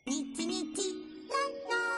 Nikki, Nikki, la la.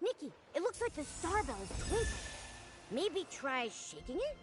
Nikki, it looks like the star bell is twinkling. Maybe try shaking it?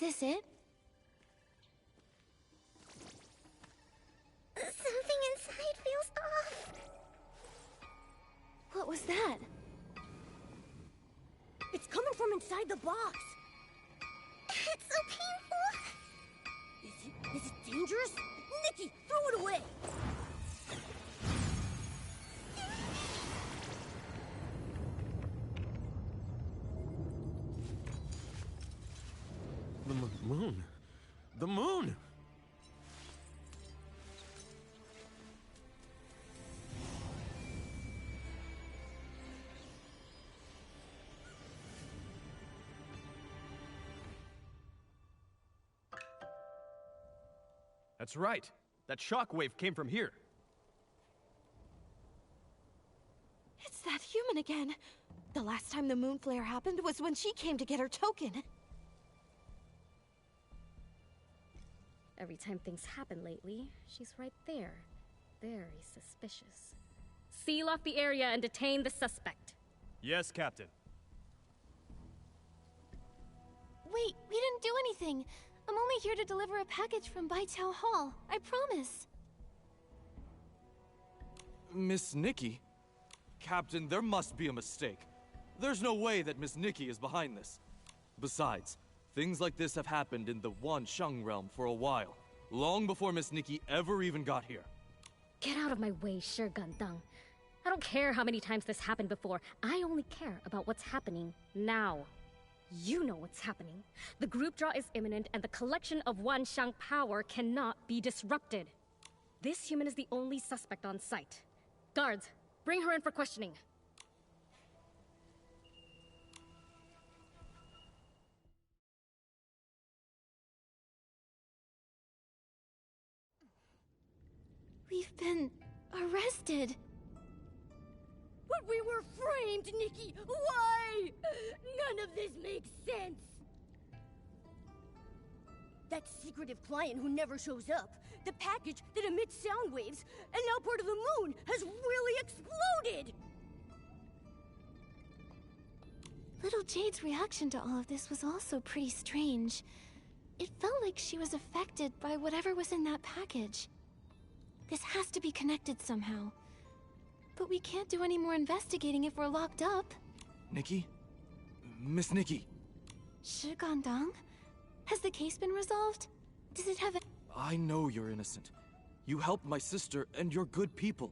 this it? Something inside feels off. What was that? It's coming from inside the box. It's so painful. Is it dangerous? Nikki, throw it away! The moon. The moon! That's right. That shockwave came from here. It's that human again. The last time the moon flare happened was when she came to get her token. Every time things happen lately, she's right there. Very suspicious. Seal off the area and detain the suspect. Yes, Captain. Wait, we didn't do anything. I'm only here to deliver a package from Baitao Hall. I promise. Miss Nikki? Captain, there must be a mistake. There's no way that Miss Nikki is behind this. Besides, things like this have happened in the Wansheng realm for a while, long before Miss Nikki ever even got here. Get out of my way, Shi Gandang. I don't care how many times this happened before. I only care about what's happening now. You know what's happening. The group draw is imminent, and the collection of Wansheng power cannot be disrupted. This human is the only suspect on site. Guards, bring her in for questioning. We've been arrested. But we were framed, Nikki! Why? None of this makes sense! That secretive client who never shows up, the package that emits sound waves, and now part of the moon has really exploded! Little Jade's reaction to all of this was also pretty strange. It felt like she was affected by whatever was in that package. This has to be connected somehow. But we can't do any more investigating if we're locked up. Nikki? Miss Nikki? Shi Gandang? Has the case been resolved? Does it have a... I know you're innocent. You helped my sister, and you're good people.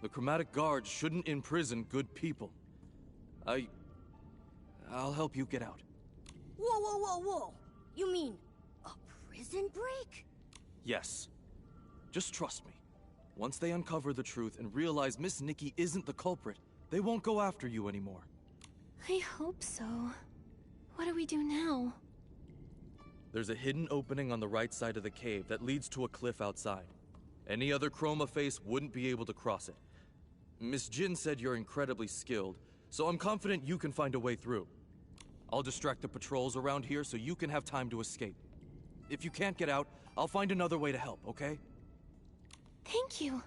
The Chromatic Guards shouldn't imprison good people. I'll help you get out. Whoa, whoa, whoa, whoa! You mean a prison break? Yes. Just trust me. Once they uncover the truth and realize Miss Nikki isn't the culprit, they won't go after you anymore. I hope so. What do we do now? There's a hidden opening on the right side of the cave that leads to a cliff outside. Any other Chroma face wouldn't be able to cross it. Miss Jin said you're incredibly skilled, so I'm confident you can find a way through. I'll distract the patrols around here so you can have time to escape. If you can't get out, I'll find another way to help, okay? Thank you.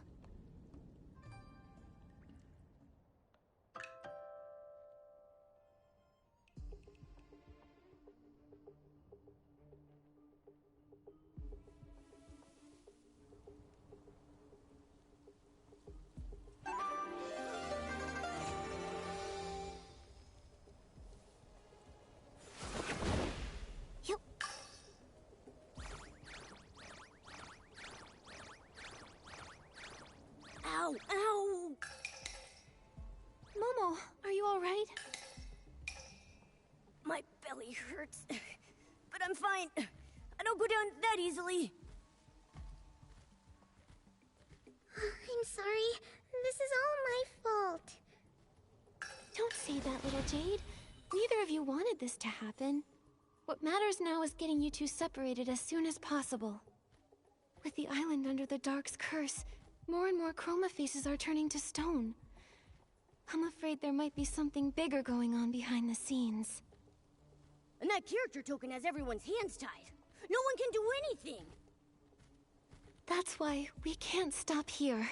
Ow, ow! Momo, are you alright? My belly hurts. But I'm fine. I don't go down that easily. I'm sorry. This is all my fault. Don't say that, little Jade. Neither of you wanted this to happen. What matters now is getting you two separated as soon as possible. With the island under the Dark's curse, more and more Chroma faces are turning to stone. I'm afraid there might be something bigger going on behind the scenes. And that character token has everyone's hands tied. No one can do anything. That's why we can't stop here.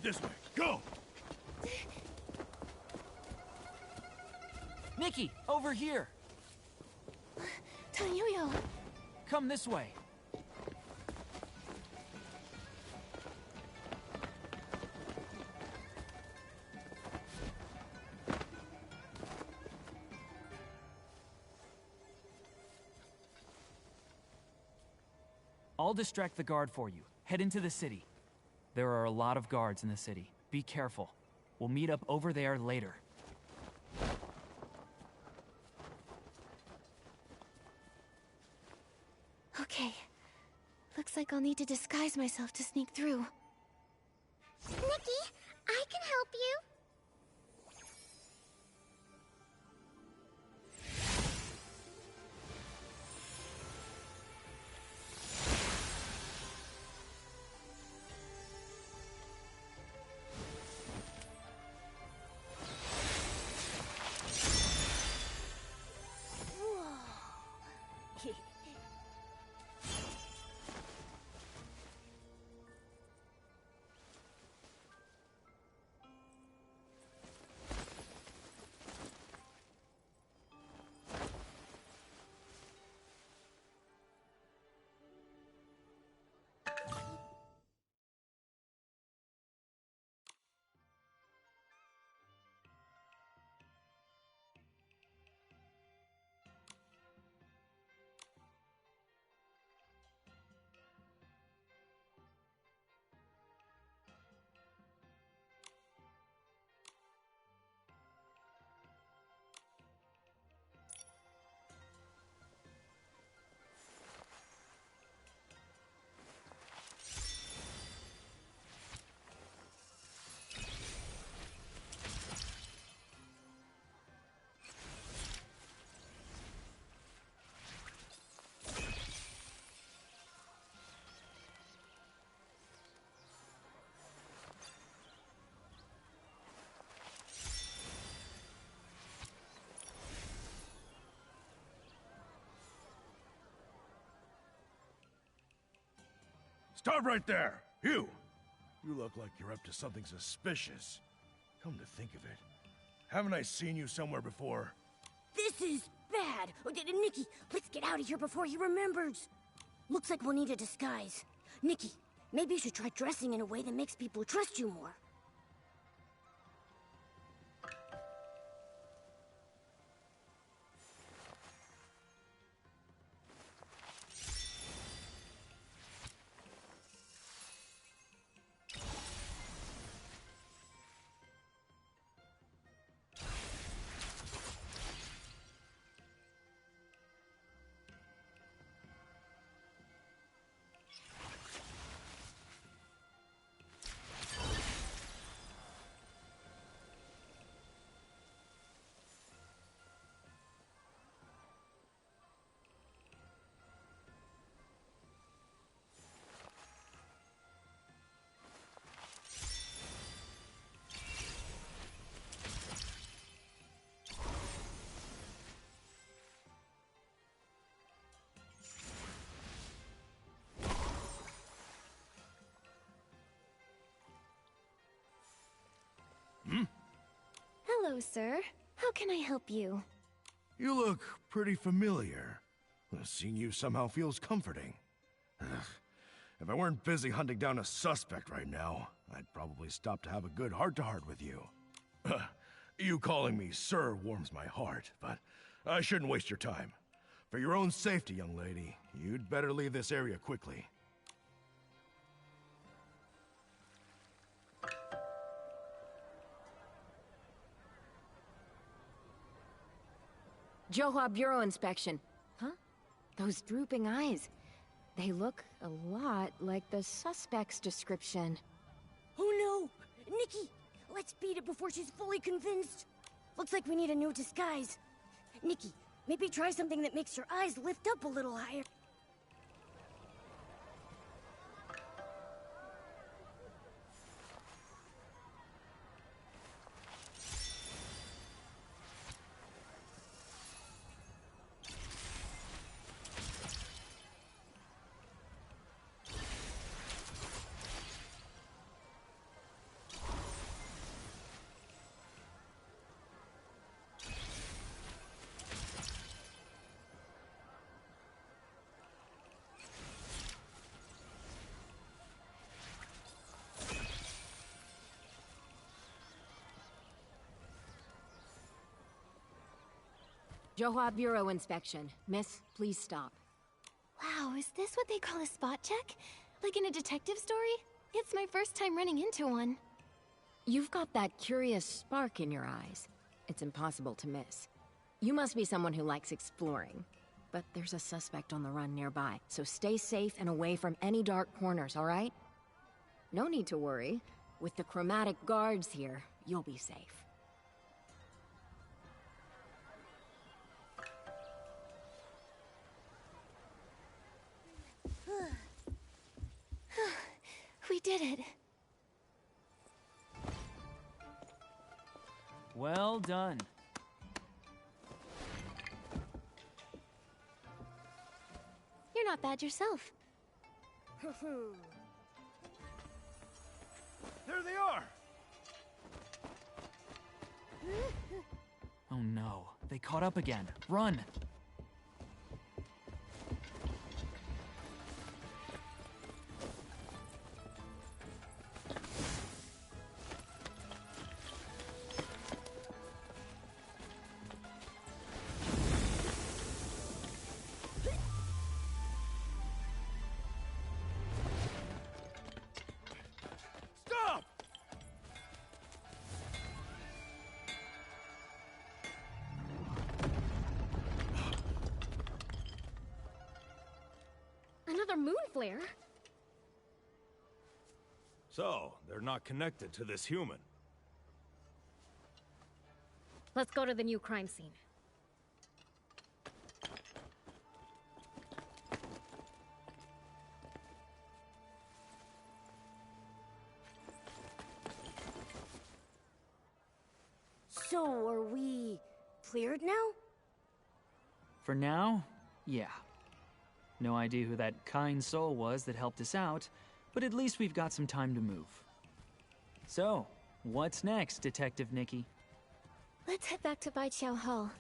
this way. Go! Nikki, over here! Tanyuyo! Come this way. I'll distract the guard for you. Head into the city. There are a lot of guards in the city. Be careful. We'll meet up over there later. Okay. Looks like I'll need to disguise myself to sneak through. Nikki, I can help you. Stop right there! You! You look like you're up to something suspicious. Come to think of it, haven't I seen you somewhere before? This is bad. Nikki, let's get out of here before he remembers. Looks like we'll need a disguise. Nikki, maybe you should try dressing in a way that makes people trust you more. Hello, sir. How can I help you? You look pretty familiar. Seeing you somehow feels comforting. Ugh. If I weren't busy hunting down a suspect right now, I'd probably stop to have a good heart-to-heart with you. You calling me sir warms my heart, but I shouldn't waste your time. For your own safety, young lady, you'd better leave this area quickly. Johua Bureau inspection. Huh? Those drooping eyes. They look a lot like the suspect's description. Oh no! Nikki! Let's beat it before she's fully convinced. Looks like we need a new disguise. Nikki, maybe try something that makes your eyes lift up a little higher. Johua Bureau inspection. Miss, please stop. Wow, is this what they call a spot check? Like in a detective story? It's my first time running into one. You've got that curious spark in your eyes. It's impossible to miss. You must be someone who likes exploring. But there's a suspect on the run nearby, so stay safe and away from any dark corners, all right? No need to worry. With the chromatic guards here, you'll be safe. We did it. Well done. You're not bad yourself. There they are! Oh no, they caught up again. Run! Stop! Another moon flare? So, they're not connected to this human. Let's go to the new crime scene. So, are we cleared now? For now, yeah. No idea who that kind soul was that helped us out, but at least we've got some time to move. So, what's next, Detective Nikki? Let's head back to Baiqiao Hall.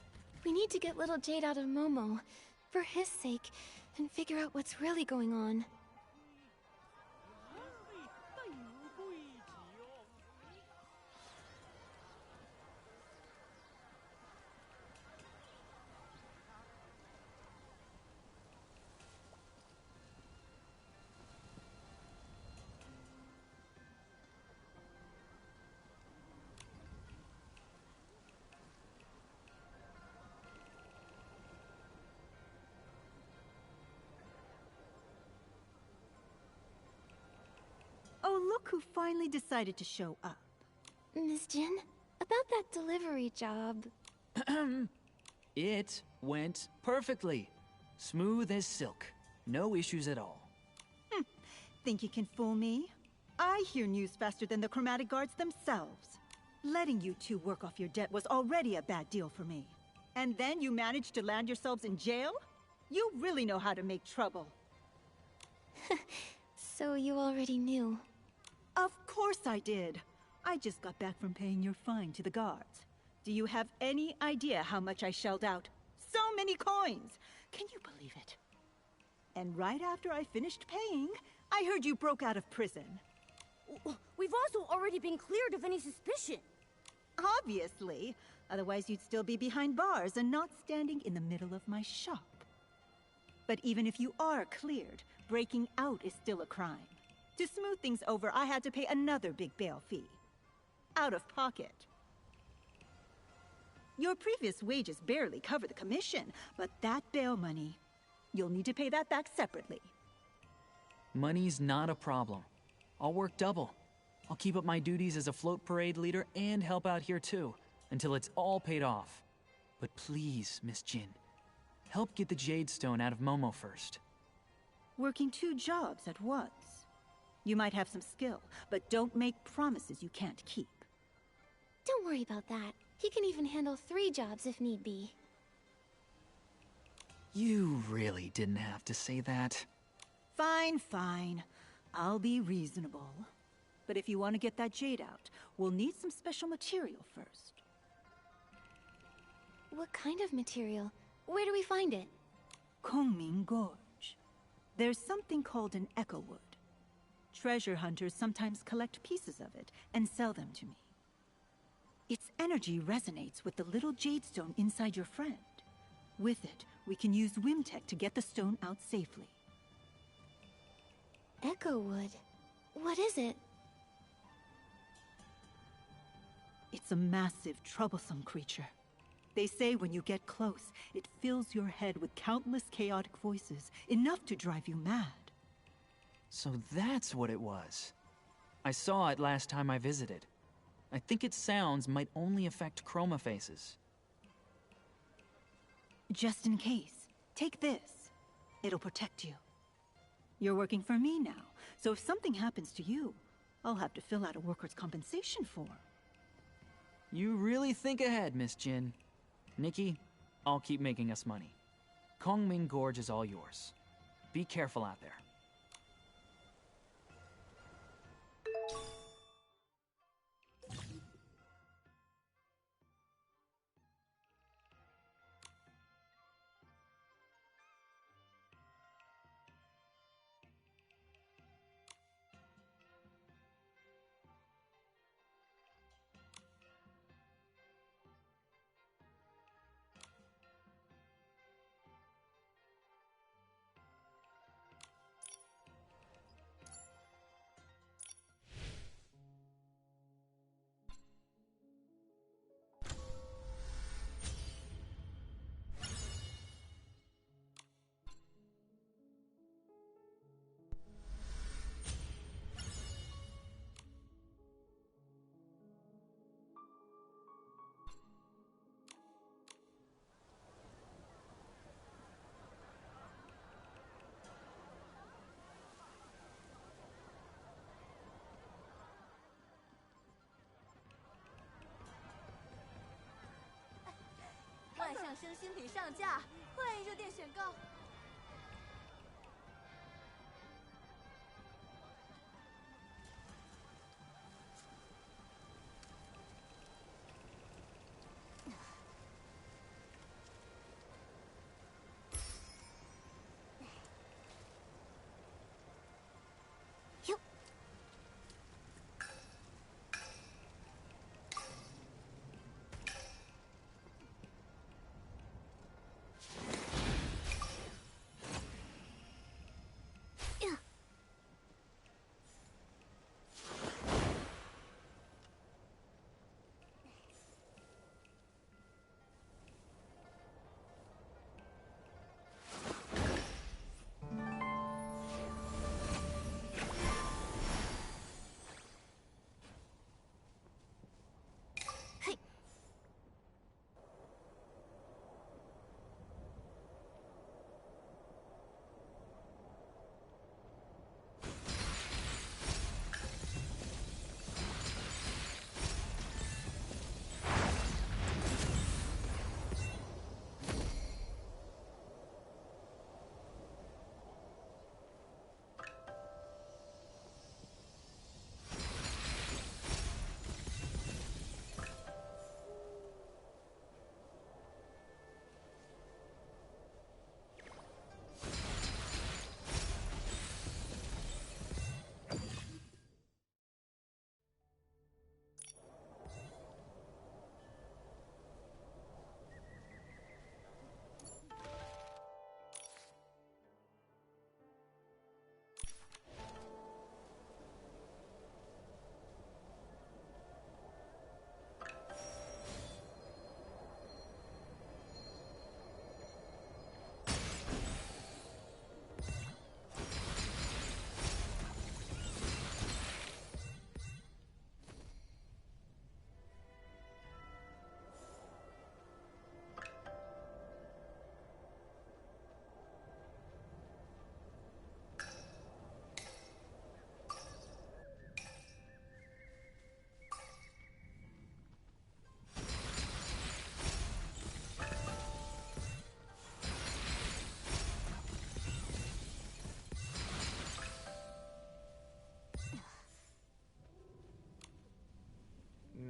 We need to get little Jade out of Momo, for his sake, and figure out what's really going on. Oh, look who finally decided to show up. Miss Jin, about that delivery job. It went perfectly. Smooth as silk. No issues at all. Think you can fool me? I hear news faster than the chromatic guards themselves. Letting you two work off your debt was already a bad deal for me. And then you managed to land yourselves in jail? You really know how to make trouble. So you already knew. Of course I did. I just got back from paying your fine to the guards. Do you have any idea how much I shelled out? So many coins! Can you believe it? And right after I finished paying, I heard you broke out of prison. We've also already been cleared of any suspicion. Obviously. Otherwise you'd still be behind bars and not standing in the middle of my shop. But even if you are cleared, breaking out is still a crime. To smooth things over, I had to pay another big bail fee. Out of pocket. Your previous wages barely cover the commission, but that bail money, you'll need to pay that back separately. Money's not a problem. I'll work double. I'll keep up my duties as a float parade leader and help out here too, until it's all paid off. But please, Miss Jin, help get the Jade Stone out of Momo first. Working 2 jobs at once. You might have some skill, but don't make promises you can't keep. Don't worry about that. He can even handle 3 jobs if need be. You really didn't have to say that. Fine, fine. I'll be reasonable. But if you want to get that jade out, we'll need some special material first. What kind of material? Where do we find it? Kongming Gorge. There's something called an echo wood. Treasure hunters sometimes collect pieces of it and sell them to me. Its energy resonates with the little jade stone inside your friend. With it, we can use Wimtech to get the stone out safely. Echo wood. What is it? It's a massive, troublesome creature. They say when you get close, it fills your head with countless chaotic voices, enough to drive you mad. So that's what it was. I saw it last time I visited. I think its sounds might only affect chroma faces. Just in case, take this. It'll protect you. You're working for me now, so if something happens to you, I'll have to fill out a workers' compensation form. You really think ahead, Miss Jin. Nikki, I'll keep making us money. Kongming Gorge is all yours. Be careful out there.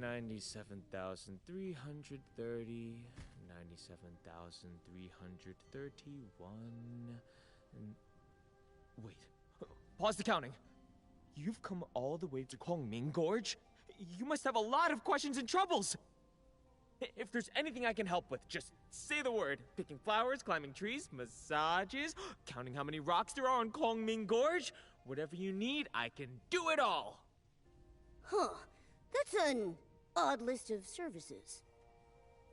$97,330, 97,331. Wait, pause the counting. You've come all the way to Kongming Gorge? You must have a lot of questions and troubles! If there's anything I can help with, just say the word. Picking flowers, climbing trees, massages, counting how many rocks there are on Kongming Gorge. Whatever you need, I can do it all. Huh. That's an odd list of services.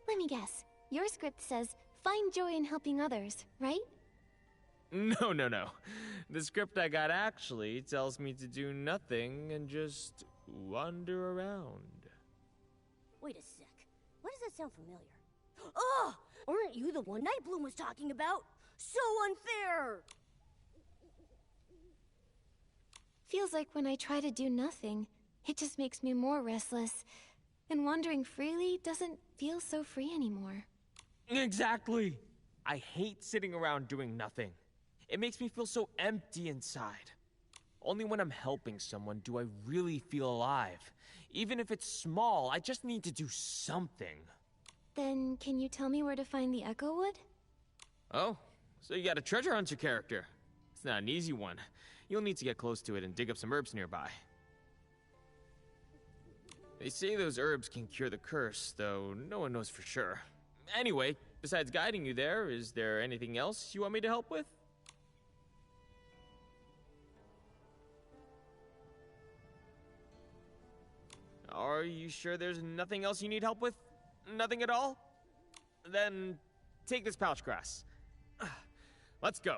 Let me guess. Your script says, find joy in helping others, right? No, no, no. The script I got actually tells me to do nothing and just wander around. Wait a sec. Why does that sound familiar? Oh! Aren't you the one Nightbloom was talking about? So unfair! Feels like when I try to do nothing, it just makes me more restless. And wandering freely doesn't feel so free anymore. Exactly! I hate sitting around doing nothing. It makes me feel so empty inside. Only when I'm helping someone do I really feel alive. Even if it's small, I just need to do something. Then, can you tell me where to find the Echo Wood? Oh, so you got a treasure hunter character. It's not an easy one. You'll need to get close to it and dig up some herbs nearby. They say those herbs can cure the curse, though no one knows for sure. Anyway, besides guiding you there, is there anything else you want me to help with? Are you sure there's nothing else you need help with? Nothing at all? Then take this pouch grass. Let's go.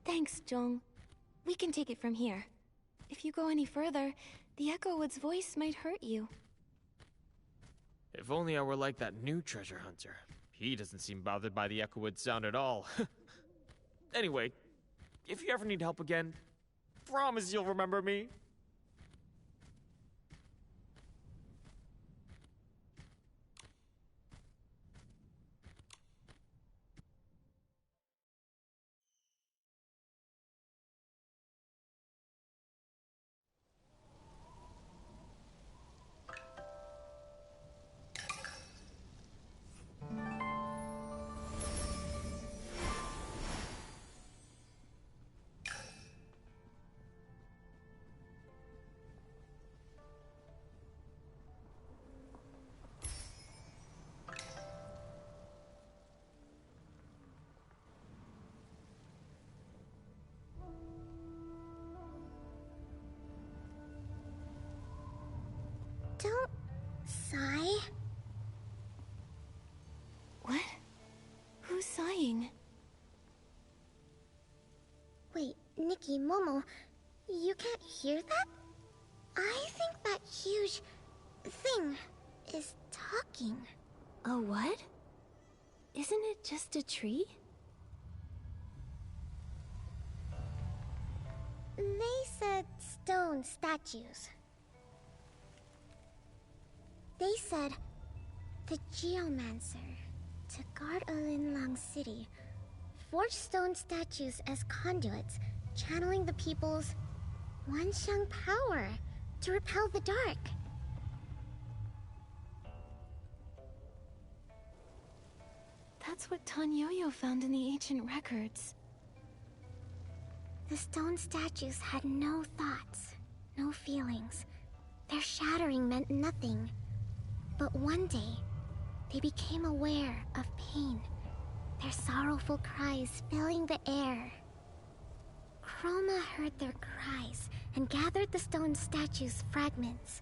Thanks, Jong. We can take it from here. If you go any further, the Echo Wood's voice might hurt you. If only I were like that new treasure hunter. He doesn't seem bothered by the Echowood sound at all. Anyway, if you ever need help again, promise you'll remember me. Don't sigh. What? Who's sighing? Wait, Nikki, Momo, you can't hear that? I think that huge thing is talking. A what? Isn't it just a tree? They said stone statues. They said the Geomancer, to guard Alinlang City, forged stone statues as conduits, channeling the people's Wanxiang power to repel the dark. That's what Tan Yo-Yo found in the ancient records. The stone statues had no thoughts, no feelings. Their shattering meant nothing. But one day, they became aware of pain, their sorrowful cries filling the air. Chroma heard their cries and gathered the stone statue's fragments.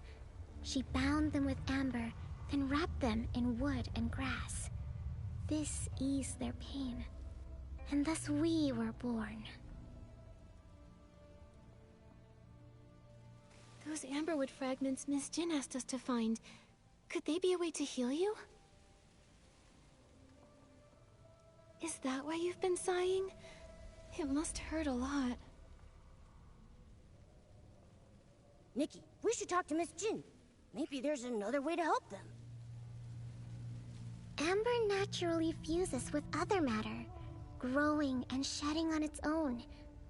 She bound them with amber, then wrapped them in wood and grass. This eased their pain, and thus we were born. Those amberwood fragments Miss Jin asked us to find, could they be a way to heal you? Is that why you've been sighing? It must hurt a lot. Nikki, we should talk to Miss Jin. Maybe there's another way to help them. Amber naturally fuses with other matter, growing and shedding on its own.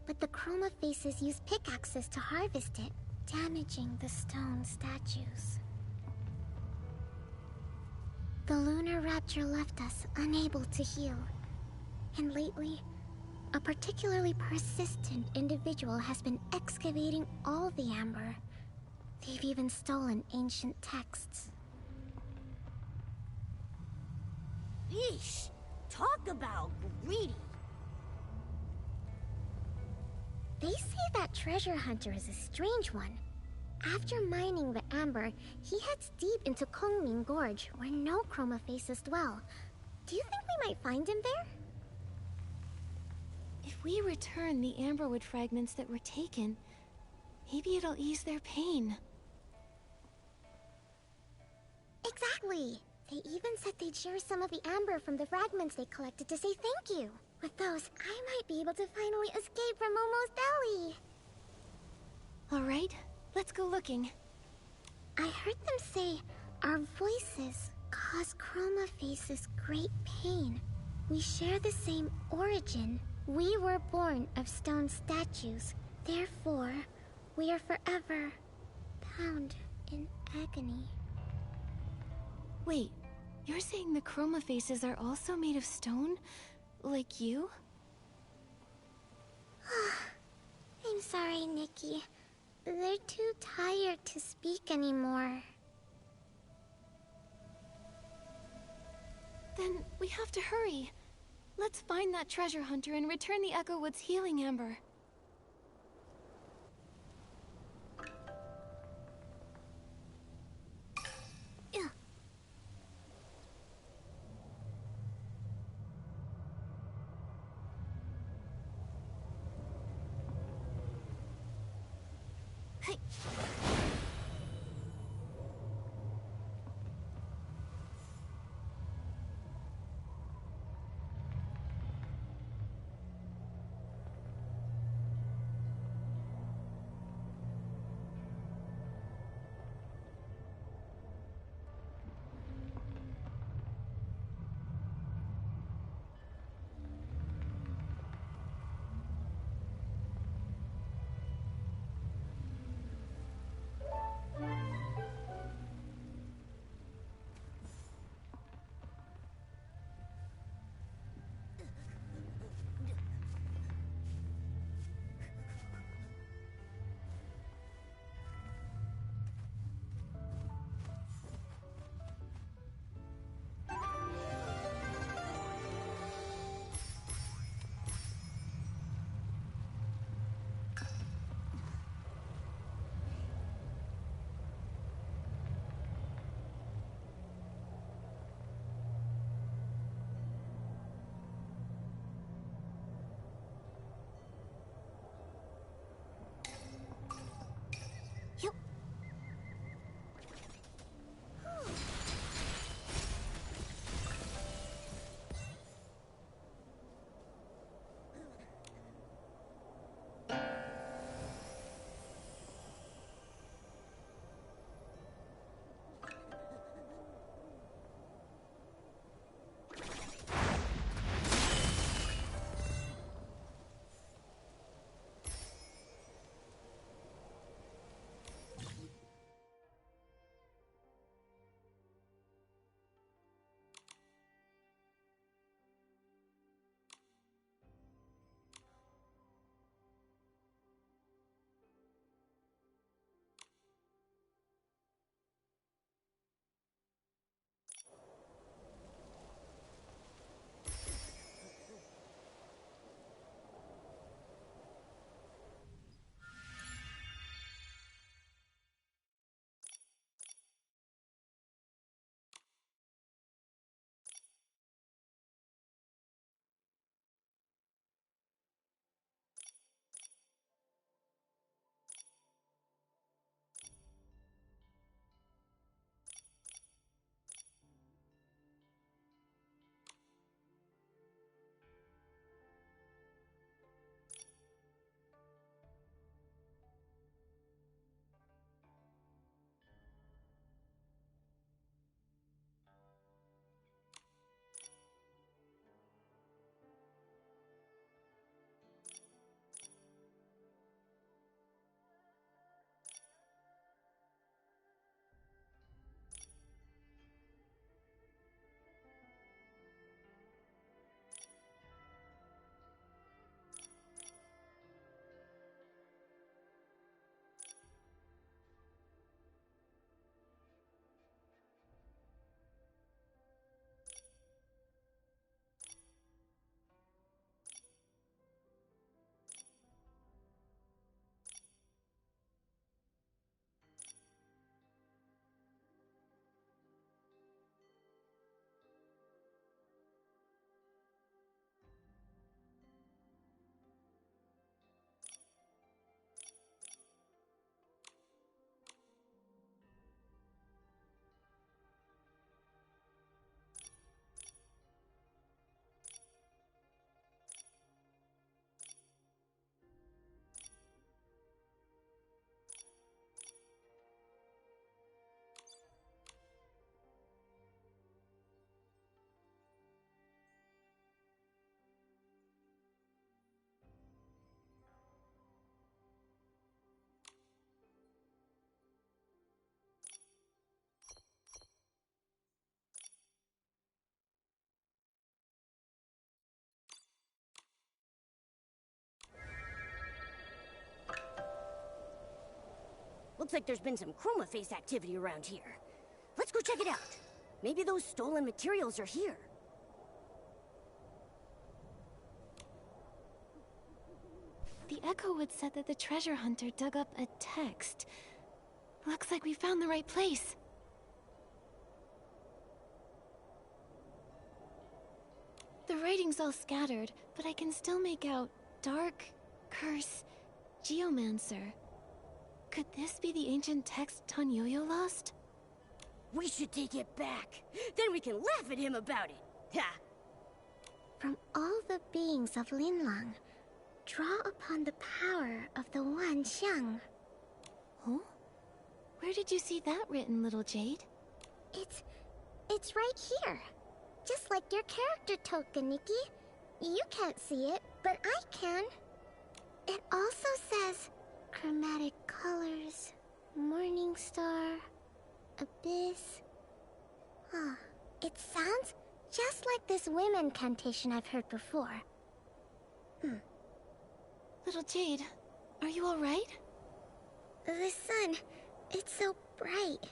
But the Chroma Faces use pickaxes to harvest it, damaging the stone statues. The lunar rapture left us unable to heal. And lately, a particularly persistent individual has been excavating all the amber. They've even stolen ancient texts. Yeesh! Talk about greedy! They say that treasure hunter is a strange one. After mining the amber, he heads deep into Kongming Gorge, where no Chroma Faces dwell. Do you think we might find him there? If we return the amberwood fragments that were taken, maybe it'll ease their pain. Exactly! They even said they'd share some of the amber from the fragments they collected to say thank you. With those, I might be able to finally escape from Momo's belly. Alright, let's go looking. I heard them say our voices cause Chroma Faces great pain. We share the same origin. We were born of stone statues. Therefore, we are forever bound in agony. Wait, you're saying the Chroma Faces are also made of stone? Like you? I'm sorry, Nikki. They're too tired to speak anymore. Then we have to hurry. Let's find that treasure hunter and return the Echo Wood's healing amber. Looks like there's been some chroma face activity around here. Let's go check it out. Maybe those stolen materials are here. The Echowood said that the treasure hunter dug up a text. Looks like we found the right place. The writing's all scattered, but I can still make out Dark, Curse, Geomancer. Could this be the ancient text Tanyoyo lost? We should take it back. Then we can laugh at him about it. Ha! From all the beings of Linlang, draw upon the power of the One Xiang. Huh? Where did you see that written, little Jade? It's right here. Just like your character token, Nikki. You can't see it, but I can. It also says chromatic colors, morning star, abyss. Huh. It sounds just like this whim incantation I've heard before. Little Jade, are you alright? The sun, it's so bright.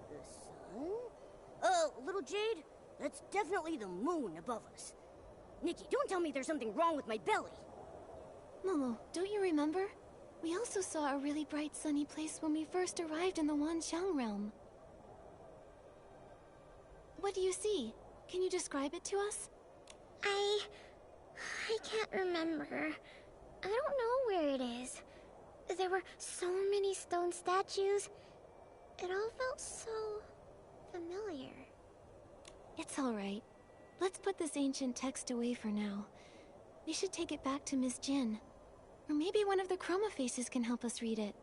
The sun? Little Jade, that's definitely the moon above us. Nikki, don't tell me there's something wrong with my belly. Momo, don't you remember? We also saw a really bright sunny place when we first arrived in the Wanxiang realm. What do you see? Can you describe it to us? I can't remember. I don't know where it is. There were so many stone statues. It all felt so familiar. It's alright. Let's put this ancient text away for now. We should take it back to Miss Jin. Or maybe one of the chroma faces can help us read it.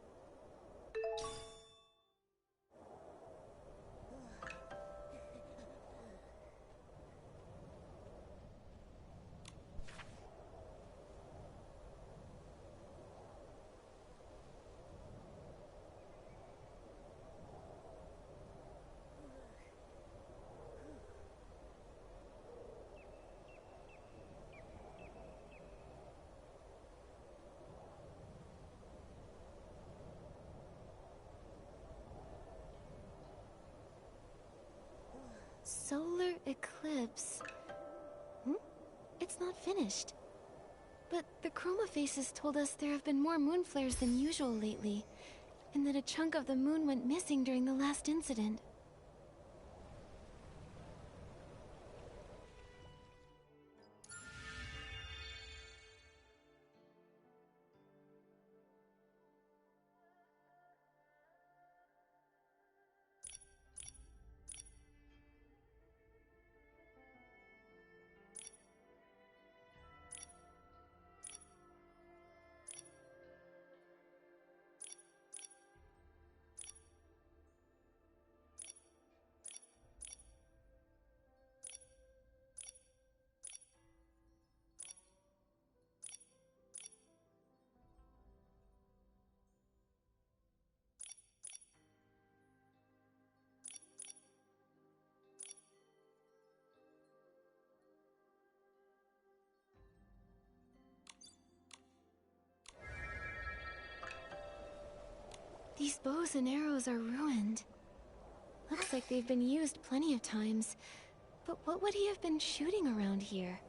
Solar eclipse. It's not finished. But the chroma faces told us there have been more moon flares than usual lately, and that a chunk of the moon went missing during the last incident. These bows and arrows are ruined. Looks like they've been used plenty of times. But what would he have been shooting around here?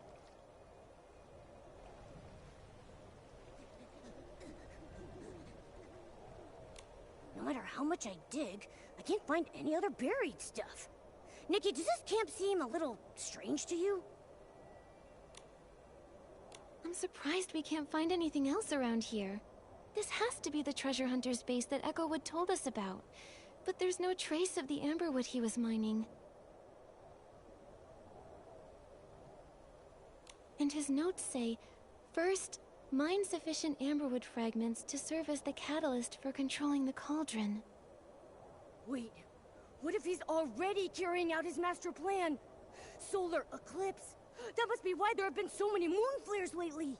No matter how much I dig, I can't find any other buried stuff. Nikki, does this camp seem a little strange to you? I'm surprised we can't find anything else around here. This has to be the treasure hunter's base that Echowood told us about. But there's no trace of the amberwood he was mining. And his notes say, first, mine sufficient amberwood fragments to serve as the catalyst for controlling the cauldron. Wait, what if he's already carrying out his master plan? Solar eclipse? That must be why there have been so many moon flares lately.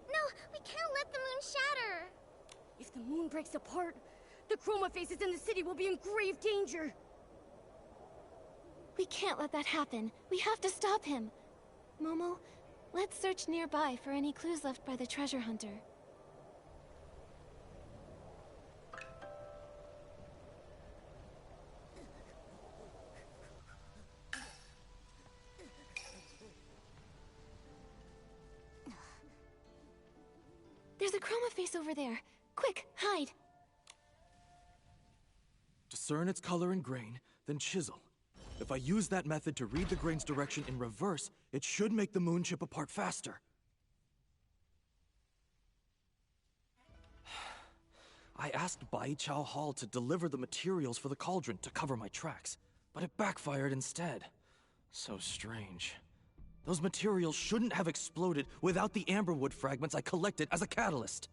No, we can't let the moon shatter. If the moon breaks apart, the chroma faces in the city will be in grave danger. We can't let that happen. We have to stop him. Momo, let's search nearby for any clues left by the treasure hunter. face over there. Quick, hide. Discern its color and grain, then chisel. If I use that method to read the grain's direction in reverse, it should make the moon chip apart faster. I asked Bai Chao Hall to deliver the materials for the cauldron to cover my tracks, but it backfired instead. So strange. Those materials shouldn't have exploded without the amberwood fragments I collected as a catalyst.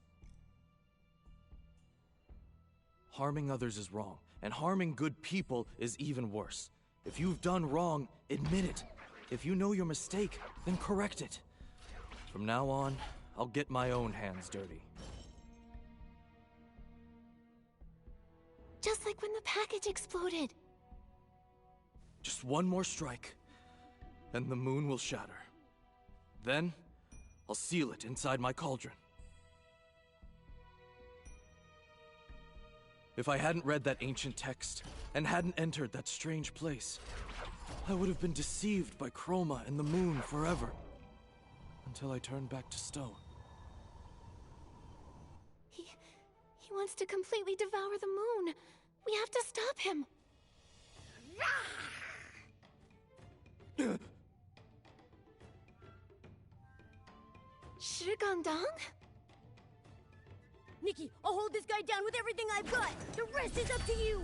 Harming others is wrong, and harming good people is even worse. If you've done wrong, admit it. If you know your mistake, then correct it. From now on, I'll get my own hands dirty. Just like when the package exploded. Just one more strike, and the moon will shatter. Then, I'll seal it inside my cauldron. If I hadn't read that ancient text, and hadn't entered that strange place, I would have been deceived by Chroma and the moon forever. Until I turned back to stone. He wants to completely devour the moon. We have to stop him. Shigandang? Nikki, I'll hold this guy down with everything I've got. The rest is up to you.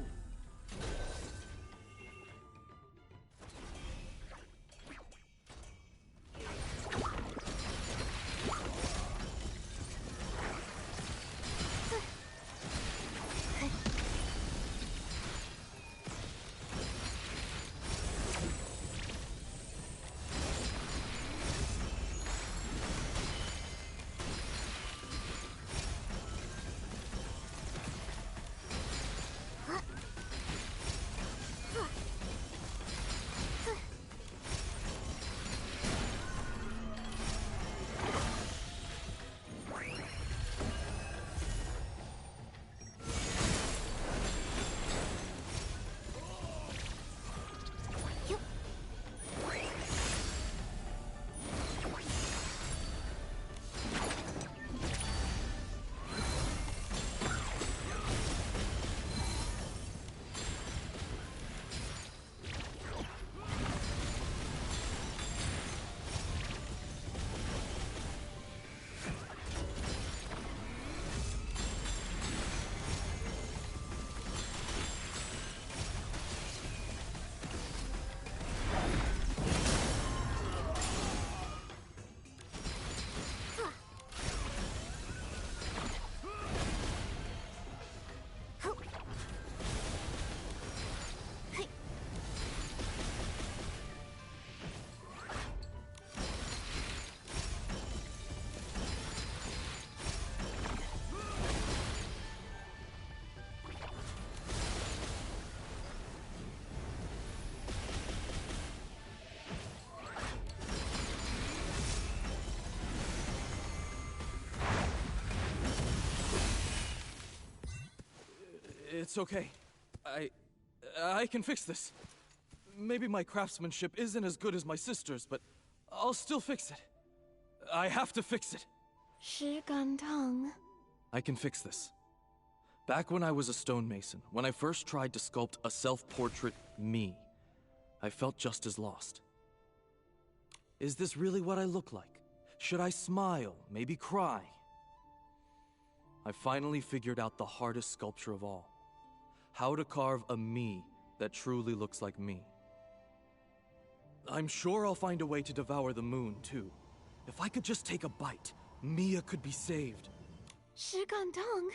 It's okay. I can fix this. Maybe my craftsmanship isn't as good as my sister's, but I'll still fix it. I have to fix it. Shigandang. I can fix this. Back when I was a stonemason, when I first tried to sculpt a self-portrait me, I felt just as lost. Is this really what I look like? Should I smile, maybe cry? I finally figured out the hardest sculpture of all. How to carve a me that truly looks like me. I'm sure I'll find a way to devour the moon, too. If I could just take a bite, Mia could be saved. Shigandang?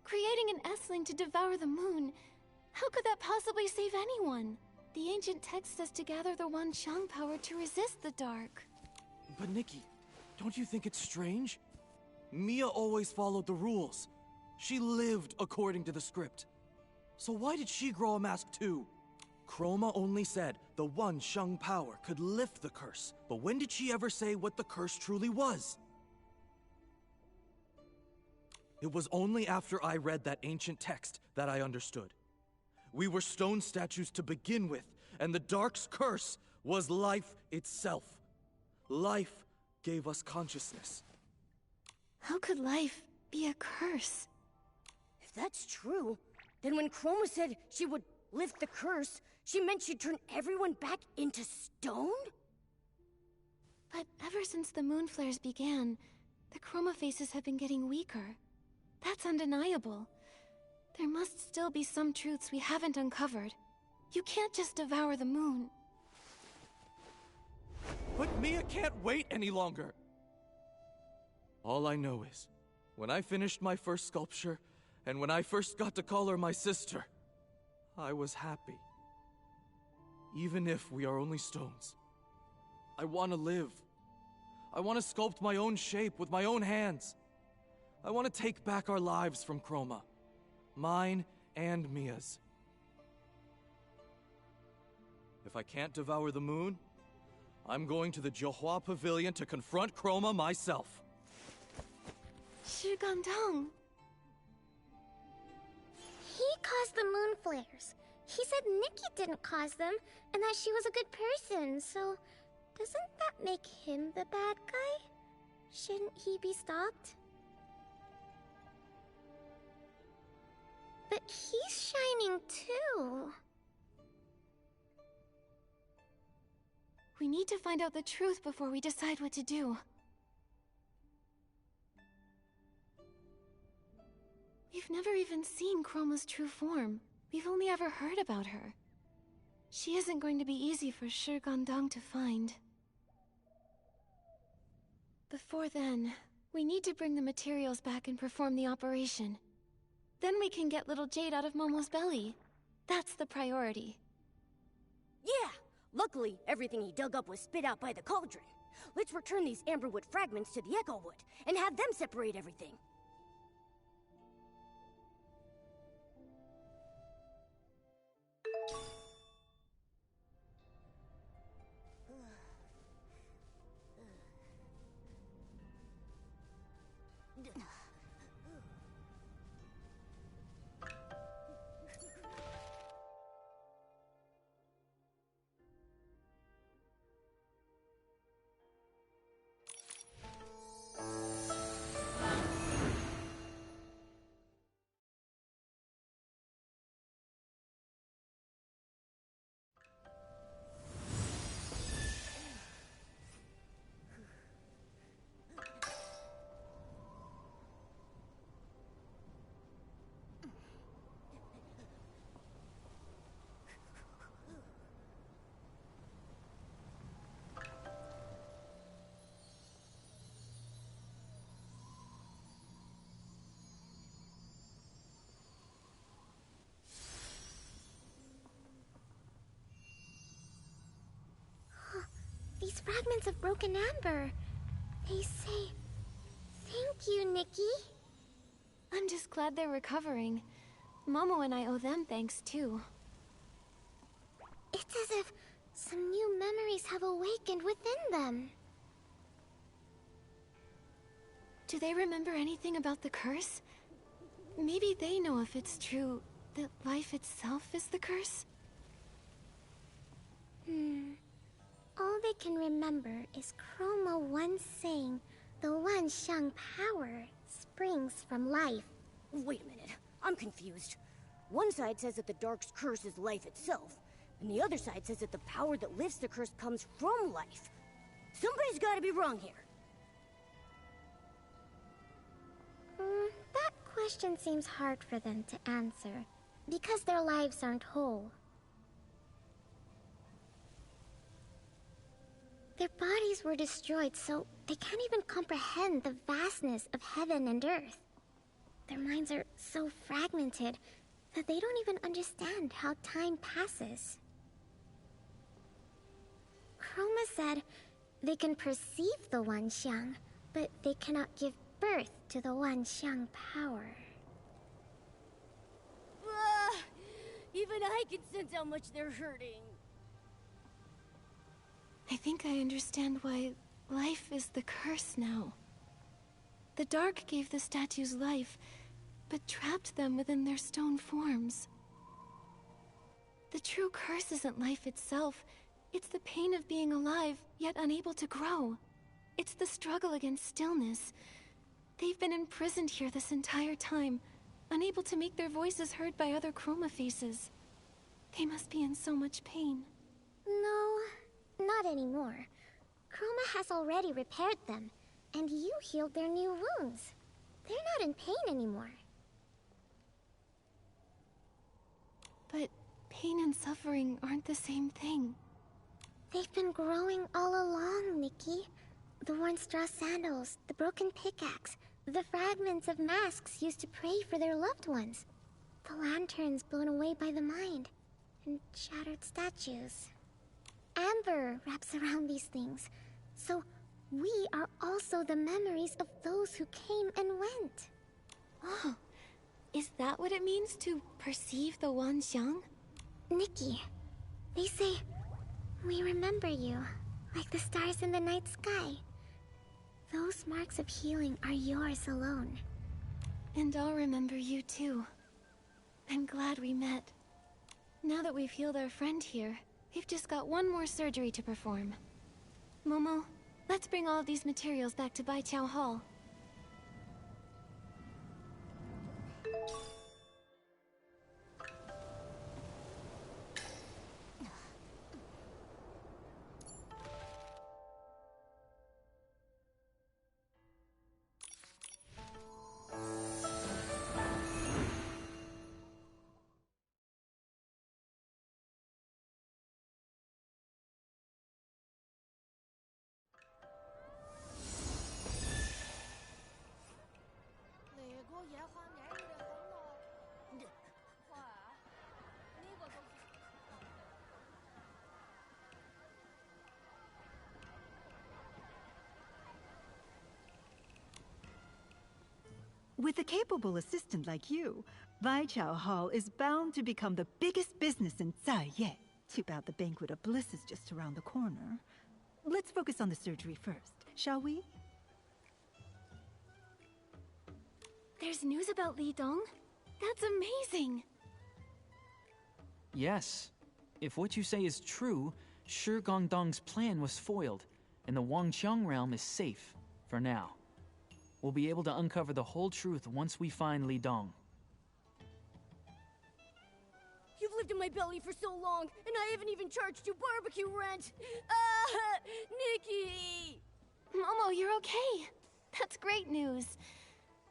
Creating an S-Ling to devour the moon. How could that possibly save anyone? The ancient text says to gather the Wan Xiang power to resist the dark. But Nikki, don't you think it's strange? Mia always followed the rules. She lived according to the script. So why did she grow a mask too? Chroma only said the Wan Xiang power could lift the curse, but when did she ever say what the curse truly was? It was only after I read that ancient text that I understood. We were stone statues to begin with, and the Dark's curse was life itself. Life gave us consciousness. How could life be a curse. If that's true, then when Chroma said she would lift the curse, she meant she'd turn everyone back into stone? But ever since the moon flares began, the Chroma faces have been getting weaker. That's undeniable. There must still be some truths we haven't uncovered. You can't just devour the moon. But Mia can't wait any longer! All I know is, when I finished my first sculpture, and when I first got to call her my sister, I was happy. Even if we are only stones. I want to live. I want to sculpt my own shape with my own hands. I want to take back our lives from Chroma. Mine and Mia's. If I can't devour the moon, I'm going to the Johua Pavilion to confront Chroma myself. Shigandang. He caused the moon flares. He said Nikki didn't cause them, and that she was a good person, so doesn't that make him the bad guy? Shouldn't he be stopped? But he's shining too. We need to find out the truth before we decide what to do. We've never even seen Chroma's true form. We've only ever heard about her. She isn't going to be easy for Shigandang to find. Before then, we need to bring the materials back and perform the operation. Then we can get little Jade out of Momo's belly. That's the priority. Yeah! Luckily, everything he dug up was spit out by the cauldron. Let's return these amberwood fragments to the Echo Wood, and have them separate everything. These fragments of broken amber. They say, "Thank you, Nikki." I'm just glad they're recovering. Momo and I owe them thanks too. It's as if some new memories have awakened within them. Do they remember anything about the curse? Maybe they know if it's true that life itself is the curse? All they can remember is Chroma once saying the Wan Xiang power springs from life. Wait a minute, I'm confused. One side says that the Dark's curse is life itself, and the other side says that the power that lifts the curse comes from life. Somebody's gotta be wrong here. That question seems hard for them to answer, because their lives aren't whole. Their bodies were destroyed, so they can't even comprehend the vastness of heaven and earth. Their minds are so fragmented that they don't even understand how time passes. Chroma said they can perceive the Wan Xiang, but they cannot give birth to the Wan Xiang power. Even I can sense how much they're hurting. I think I understand why life is the curse now. The Dark gave the statues life, but trapped them within their stone forms. The true curse isn't life itself. It's the pain of being alive, yet unable to grow. It's the struggle against stillness. They've been imprisoned here this entire time, unable to make their voices heard by other chroma faces. They must be in so much pain. No, not anymore. Chroma has already repaired them, and you healed their new wounds. They're not in pain anymore. But pain and suffering aren't the same thing. They've been growing all along, Nikki. The worn straw sandals, the broken pickaxe, the fragments of masks used to pray for their loved ones, the lanterns blown away by the mind, and shattered statues. Amber wraps around these things, so we are also the memories of those who came and went. Oh, is that what it means to perceive the Wanxiang? Nikki, they say, we remember you, like the stars in the night sky. Those marks of healing are yours alone. And I'll remember you too. I'm glad we met. Now that we've healed our friend here, we've just got one more surgery to perform. Momo, let's bring all of these materials back to Baiqiao Hall. With a capable assistant like you, Baiqiao Hall is bound to become the biggest business in Zaiye. Too bad the Banquet of Bliss is just around the corner. Let's focus on the surgery first, shall we? There's news about Li Dong? That's amazing! Yes. If what you say is true, Shi Gongdong's plan was foiled, and the Wangqiang realm is safe, for now. We'll be able to uncover the whole truth once we find Li Dong. You've lived in my belly for so long, and I haven't even charged you barbecue rent! Nikki! Momo, you're okay. That's great news.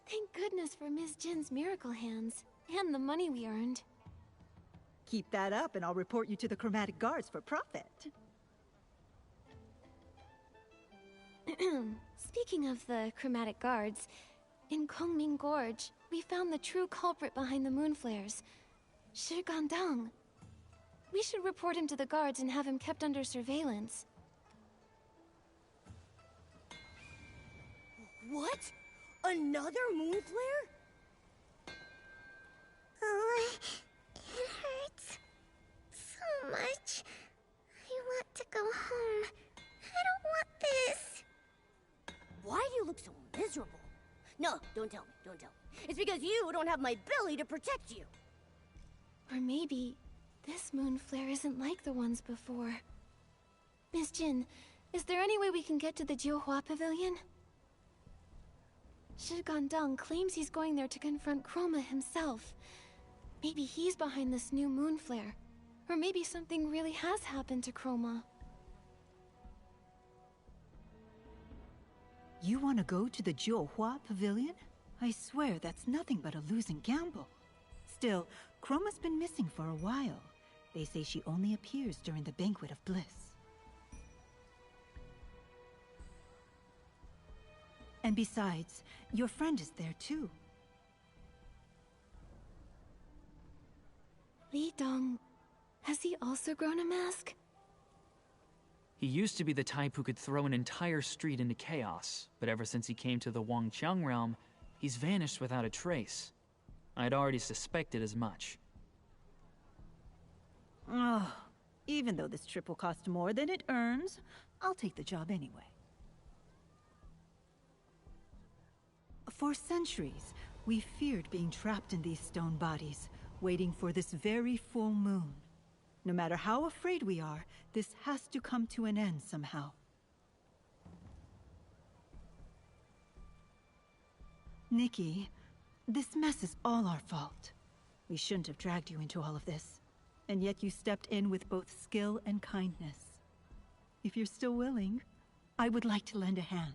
Thank goodness for Ms. Jin's miracle hands, and the money we earned. Keep that up and I'll report you to the Chromatic Guards for profit. Speaking of the Chromatic Guards, in Kongming Gorge, we found the true culprit behind the moon flares, Shi Gandang. We should report him to the guards and have him kept under surveillance. What? Another moon flare? Oh, it hurts so much. I want to go home. I don't want this. Why do you look so miserable? No, don't tell me, don't tell me. It's because you don't have my belly to protect you. Or maybe this moon flare isn't like the ones before. Miss Jin, is there any way we can get to the Jiuhua Pavilion? Shi Gandang claims he's going there to confront Chroma himself. Maybe he's behind this new moon flare. Or maybe something really has happened to Chroma. You want to go to the Jiuhua Pavilion? I swear that's nothing but a losing gamble. Still, Chroma's been missing for a while. They say she only appears during the Banquet of Bliss. And besides, your friend is there too. Li Dong, has he also grown a mask? He used to be the type who could throw an entire street into chaos, but ever since he came to the Wangqiang realm, he's vanished without a trace. I'd already suspected as much. Oh, even though this trip will cost more than it earns, I'll take the job anyway. For centuries, we feared being trapped in these stone bodies, waiting for this very full moon. No matter how afraid we are, this has to come to an end somehow. Nikki, this mess is all our fault. We shouldn't have dragged you into all of this. And yet you stepped in with both skill and kindness. If you're still willing, I would like to lend a hand.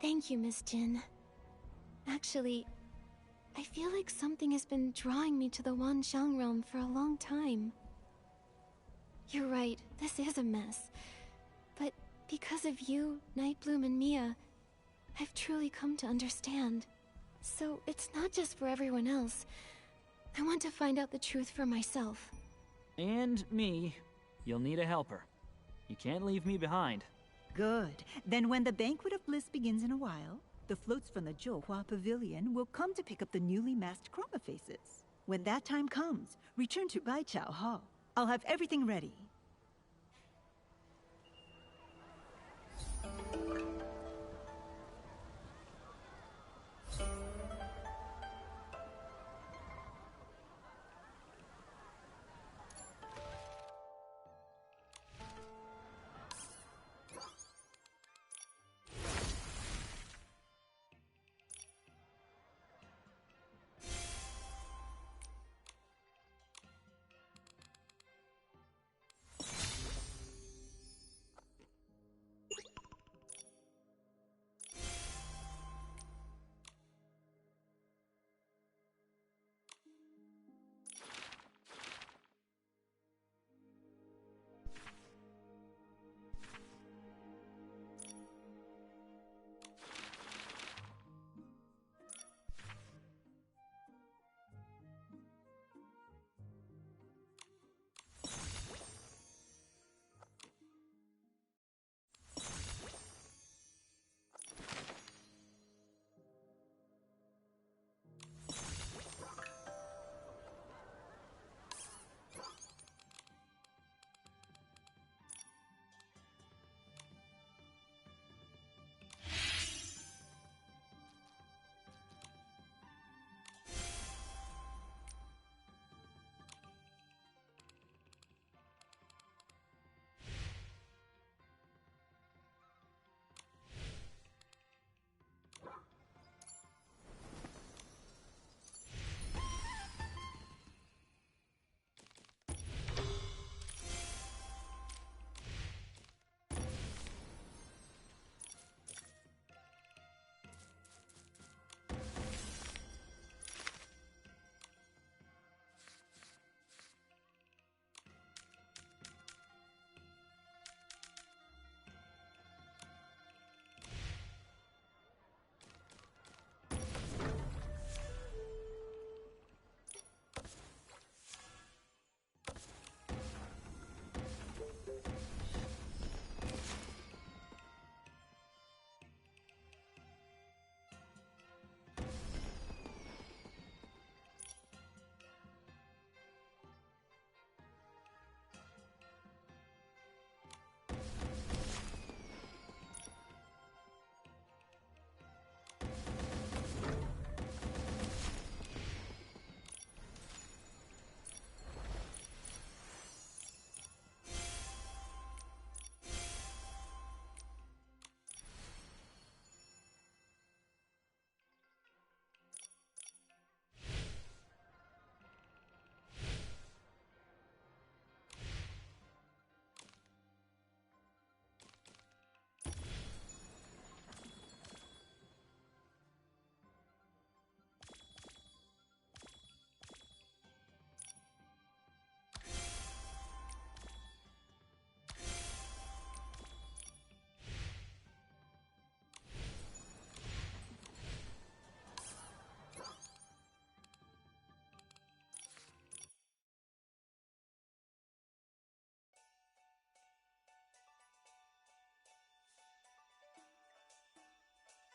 Thank you, Miss Jin. Actually, I feel like something has been drawing me to the Wanxiang realm for a long time. You're right, this is a mess. But because of you, Nightbloom, and Mia, I've truly come to understand. So it's not just for everyone else. I want to find out the truth for myself. And me. You'll need a helper. You can't leave me behind. Good. Then when the Banquet of Bliss begins in a while, the floats from the Zhouhua Pavilion will come to pick up the newly masked chroma faces. When that time comes, return to Baichao Hall. I'll have everything ready.